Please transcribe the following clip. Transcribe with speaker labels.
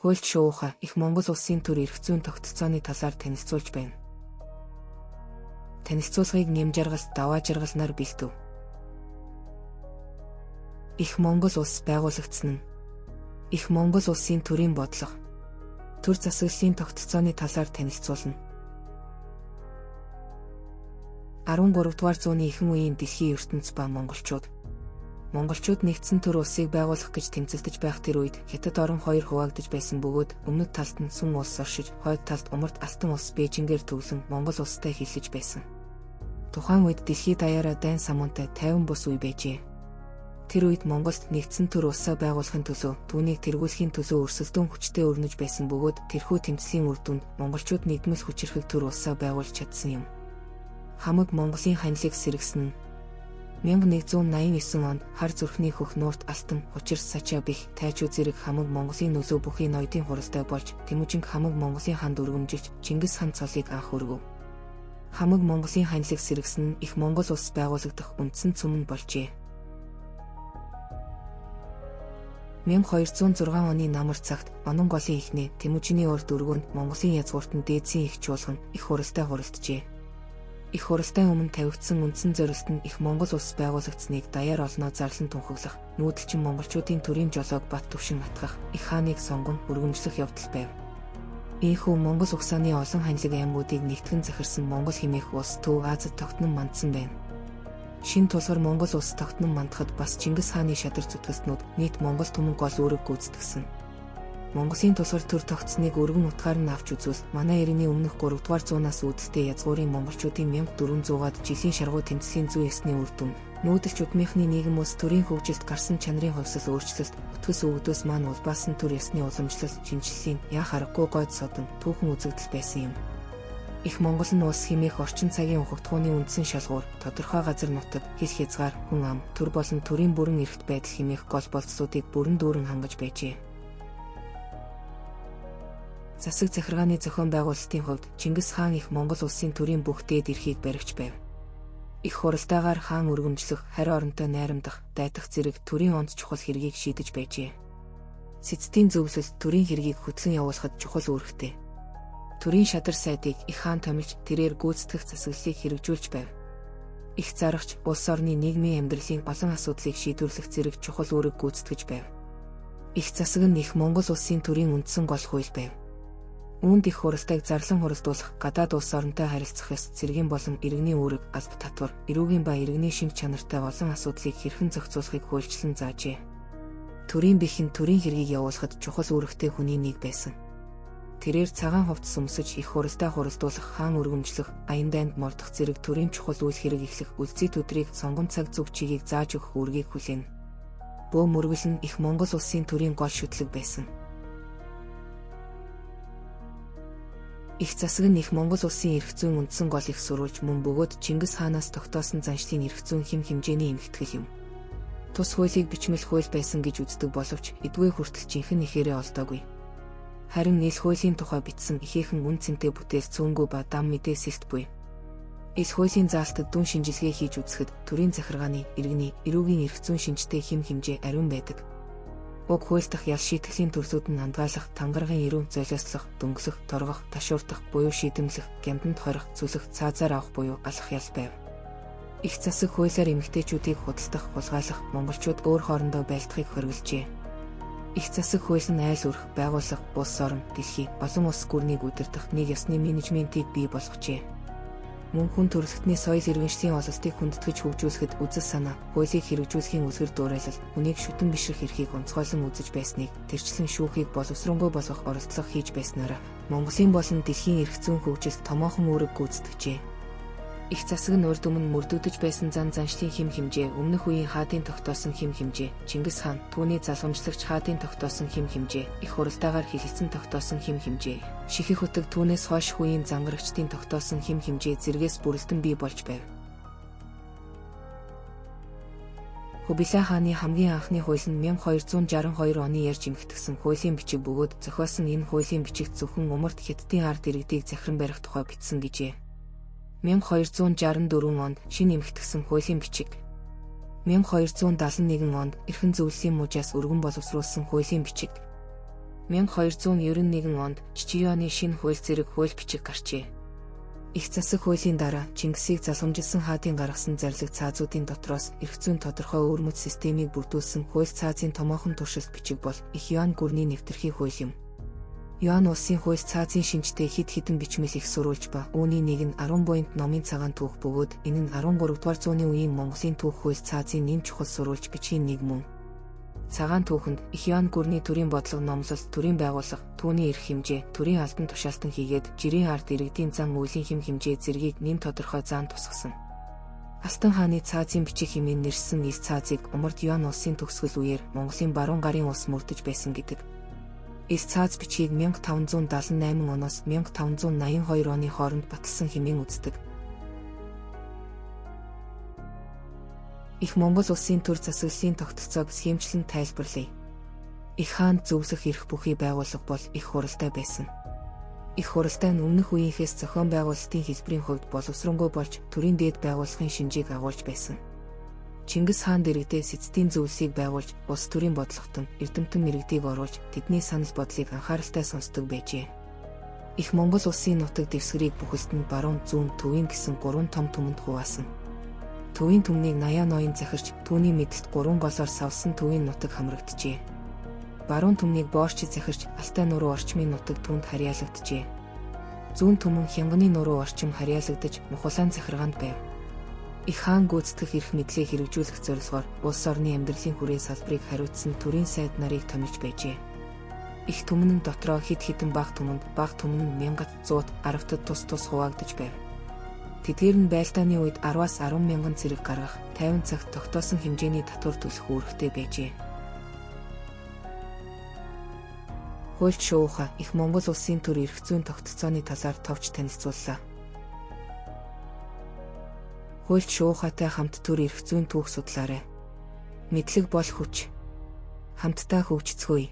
Speaker 1: Хуульч шууха их Монгол улсын төр эрх зүйн тогтолцооны талаар танилцуулж байна. Танилцуулгыг нэм жаргал, даваа жаргалнаар бэлдэв. Их Монгол улс байгуулагдсан нь Их Монгол улсын төрийн бодлого, төр засаглалын тогтолцооны талаар танилцуулна. 13 дугаар зууны ихэнх үеийн дэлхийн ертөнц ба монголчууд нэгдсэн төр улсыг байгуулах гэж тэмцэлдэж байх тэр үед Хятад орон хоёр хуваагдаж байсан бөгөөд өмнөд талд нь Сүм улс оршиж, хойд талд Умард Алтан улс Бээжингээр төвлөн Монгол улстай хэллэж байсан. Тухайн үед дэлхийд даяараа дайн самуунтай 50 бус үе байжээ. Тэр үед Монголд нэгдсэн төр улсаа байгуулахын төлөө, түүнийг тэргүүлэхийн төлөө өрсөлдөөн хүчтэй өрнөж байсан бөгөөд тэрхүү тэмцлийн үр дүнд монголчууд нийгмэл хүчирхэг төр улсаа байгуулж чадсан юм. Хамаг Монголын ханилыг сэргсэн нь 1189 онд хар зүрхний хөх Нуурт Алтан, Хучир Сачаа бих тайчуу зэрэг хамаг Монголын нөлөө бүхий ноёдын хуралтай болж Тэмүүжинг хамаг Монголын ханд өргөмжилж Чингис хаан цолыг анх өргөв. Хамаг Монголын ханилыг сэргсэн нь их Монгол улс байгуулагдах үндсэн цөм нь болжээ. 1206 оны намар цагт Онон голын эхнээ Тэмүүжиний урд өргөнд Монголын язгууртан дээдсийн их чуулган их хуралтай хуралджээ. Их хуралтай өмнө тавигдсан үндсэн зорилт нь их Монгол улс байгуулагдсныг даяар олноо зарлан тунхаглах, нүүдэлчин монголчуудын төрийн жолоог бат түвшин атгах, их хааныг сонгон өргөмжлөх явдал байв. Ийхүү Монгол угсааны олон ханилэг аймагуудыг нэгтгэн захирсан Монгол хэмээх улс Төв Азид тогтнон мандсан байна. Шин тулгар Монгол улс тогтнон мандахад бас Чингис хааны шадар зүтгэлтнүүд нийт Монгол түмэн гол үүрэг гүйцэтгсэн. Монголын тусгар төр тогтсныг өргөн утгаар нь авч үзвэл манай эртний өмнөх 3 дугаар зуунаас үүдэлтэй язгуурын монголчуудын 1400-аад жилийн шаргуу тэмцлийн зүй ёсны үр дүн, нүүдэлч удмынхны нийгэм улс төрийн хөгжилд гарсан чанарын хувьсал өөрчлөлт, өтгөс өвгдөөс маань улбаасан төр ёсны уламжлал, шинжиллийн яа харахгүй гойд содон түүхэн үзэгдэл байсан юм. Их Монгол нь улс хэмээх орчин цагийн ухагтхууны үндсэн шалгуур, тодорхой газар нутаг, хэл хязгаар, хүн ам, төр болон төрийн бүрэн эрхт байдал хэмээх гол болцлуудыг бүрэн дүүрэн хангаж байжээ. Засаг захиргааны зохион байгуулалтын хувьд Чингис хаан их Монгол улсын төрийн бүх дээд эрхийг баригч байв. Их хуралдаагаар хаан өргөмжлөх, харь оронтой найрамдах, дайтах зэрэг төрийн онд чухал хэргийг шийдэж байжээ. Сэцтийн зөвлөлд төрийн хэргийг хөтлөн явуулахад чухал үүрэгтэй. Төрийн шадар сайдыг их хаан томилж, тэрээр гүйцэтгэх засаглалыг хэрэгжүүлж байв. Их зарагч улс орны нийгмийн амьдралын олон асуудлыг шийдвэрлэх зэрэг чухал үүрэг гүйцэтгэж байв. Их засаг нь их Монгол улсын төрийн үндсэн гол хууль байв. Үүнд их хуралдааг зарлан хуралдуулах, гадаад улс оронтой харилцах ёс, цэргийн болон иргэний үүрэг, алба татвар, эрүүгийн ба иргэний шинж чанартай олон асуудлыг хэрхэн зохицуулахыг хуульчлан заажээ. Төрийн бэх нь төрийн хэргийг явуулахад чухал үүрэгтэй хүний нэг байсан. Тэрээр цагаан хувцас өмсөж их хуралдаа хуралдуулах, хаан өргөмжлөх, аян дайнд мордох зэрэг төрийн чухал үйл хэрэг эхлэх үлцэт өдрийг сонгон цаг зүг чигийг зааж өгөх үүргийг хүлээнэ. Бөө мөргөл нь их Монгол улсын төрийн гол шүтлэг байсан. Их засаг нь их Монгол улсын эрх зүйн үндсэн гол их сурвалж мөн бөгөөд Чингис хаанаас тогтоосон заншлын эрх зүйн хэм хэмжээний эмхтгэл юм. Тус хуулийг бичмэл хууль байсан гэж үздэг боловч эдгээр хүртэл жинхэнэ ихээрээ олдоогүй. Харин ил хуулийн тухай бичсэн ихээхэн үн цэнтэй бүтээл цөөнгүй ба дам мэдээ сэлт буй. Ил хуулийн заалтад дүн шинжилгээ хийж үзэхэд төрийн захиргааны, иргэний, эрүүгийн эрх зүйн шинжтэй хэм хэмжээ ариун байдаг. Уг хууль дахь ял шийтгэлийн төрлүүд нь хамгаалах, тангаргийн эрүүн золиослох, дөнгөлөх, торгох, ташуурдах, буюу шийдэмлэх, гямданд хорих, цүлэх, цаазаар авах буюу алах ял байв. Их засаг хуулиар эмэгтэйчүүдийг худалдах, хулгайлах, монголчууд өөр хоорондоо байлдахыг хоригложээ. Их засаг хууль нь айл өрх, байгууллага, улс орон, дэлхий, олон улс гүрнийг удирдах нэг ёсны менежментийг бий болгожээ. Мөн хүн төрөлхтний соёл иргэншлийн ололтыг хүндэтгэж хөгжүүлэхэд үзэл санаа, хуулийг хэрэгжүүлэхийн үзгэр дуурайлал, хүнийг шүтэн бишрэх эрхийг онцгойлон үзэж байсныг, тэрчлэн шүүхийг боловсронгуй болгох оролдлого хийж байснаараа Монголын болон дэлхийн эрх зүйн хөгжилд томоохон үүрэг гүйцэтгэжээ. Их засаг нь урд өмнө мөрдөгдөж байсан заншлын хэм хэмжээ, өмнөх үеийн хаадын тогтоосон хэм хэмжээ, Чингис хаан, түүний залгамжлагч хаадын тогтоосон хэм хэмжээ, их хуралдаагаар хэлэлцэн тогтоосон хэм хэмжээ, шихэх утаг түүнээс хойш үеийн зангарагчдын тогтоосон хэм хэмжээ зэргээс бүрэлдэн бий болж байв. Хубилай хааны хамгийн анхны хууль нь 1262 оны ярьж эмхтгсэн хуулийн бичиг бөгөөд зохиосон энэ хуулийн бичигт зөвхөн Умард Хятадын ард иргэдийг захиран барих тухай бичсэн гэжээ. 1264 онд шинэ эмхтгсэн хуулийн бичиг. 1271 онд эрхэн зөвлөлийн мужаас өргөн боловсруулсан хуулийн бичиг. 1291 онд Чичионы шинэ хууль зэрэг хууль бичиг гарчээ. Их засаг хуулийн дараа Чингисийг залгамжилсан хаадын гаргасан зарлиг цаазуудын дотроос эрх зүйн тодорхой өвөрмөц системийг бүрдүүлсэн хууль цаазын томоохон туршилт бичиг бол Их Юан гүрний нэвтрхий хууль юм. Юан улсын хууль цаазын шинжтэй хэд хэдэн бичмэл их сурвалж ба үүний нэг нь 10 буйнт номын цагаан түүх бөгөөд энэ нь 13 дугаар зууны үеийн Монголын түүх хууль цаазын нэм чухал сурвалж бичгийн нэг мөн. Цагаан түүхэнд Их Юан гүрний төрийн бодлого номлол, төрийн байгууллага, түүний эрх хэмжээ, төрийн албан тушаалтан хийгээд жирийн ард иргэдийн зан үйлийн хэм хэмжээ зэргийг нэм тодорхой заан тусгасан. Астан хааны цаазын бичиг хэмээн нэрсэн нийс цаазыг умард Юан улсын төгсгөл үеэр Монголын баруун гарын улс мөрдөж байсан гэдэг. Эс цааз бичгийг 1578 оноос 1582 оны хооронд баталсан хэмээн үздэг. Их Монгол улсын төр засаглалын тогтолцоог схемчлэн тайлбарлая. Их хаанд зөвлөх эрх бүхий байгууллага бол их хуралдай байсан. Их хуралдай нь өмнөх үеийнхээс зохион байгуулалтын хэлбэрийн хувьд боловсронгуй болж төрийн дээд байгууллагын шинжийг агуулж байсан. Чингис хаан дэргэдээс эцдийн зөвлөлийг байгуулж, улс төрийн бодлоготон, эрдэмтэн мэрэгдийг оруулж, тэдний санал бодлыг анхааралтай сонсдог байжээ. Их Монгол улсын нутаг дэвсгэрийг бүхэлд нь баруун, зүүн, төвийн гэсэн 3 том түмэнд хуваасан. Төвийн түмнийг Наяа ноён захирч, түүний мэдэлд 3 голоор савсан төвийн нутаг хамрагджээ. Баруун түмнийг Боорчид захирч, Алтай нуруу орчмын нутаг түүнд харьяалагджээ. Зүүн түмэн Хянганы нуруу орчим харьяалагдаж, Мухулаан захиргаанд байв. Их хаан гүйцэтгэх эрх мэдлийг хэрэгжүүлэх зорилгоор улс орны амьдралын хүрээ салбарыг хариуцсан төрийн сайд нарыг томилж байжээ. Их түмэн нь дотроо хэд хэдэн бага түмэн нь мянгат, зуут, аравтад тус хуваагдаж байв. Тэдгээр нь байлдааны үед 10-аас 10 мянган цэрэг гаргах, 50 цагт тогтоосон хэмжээний татвар төлөх үүрэгтэй байжээ. Хуульч Шууха Их Монгол улсын төр эрх зүйн тогтолцооны талаар товч танилцууллаа. Хуульч Шуухатай хамт төр эрх зүйн түүх судлаарай. Мэдлэг бол хүч. Хамтдаа хөгжицгөөе.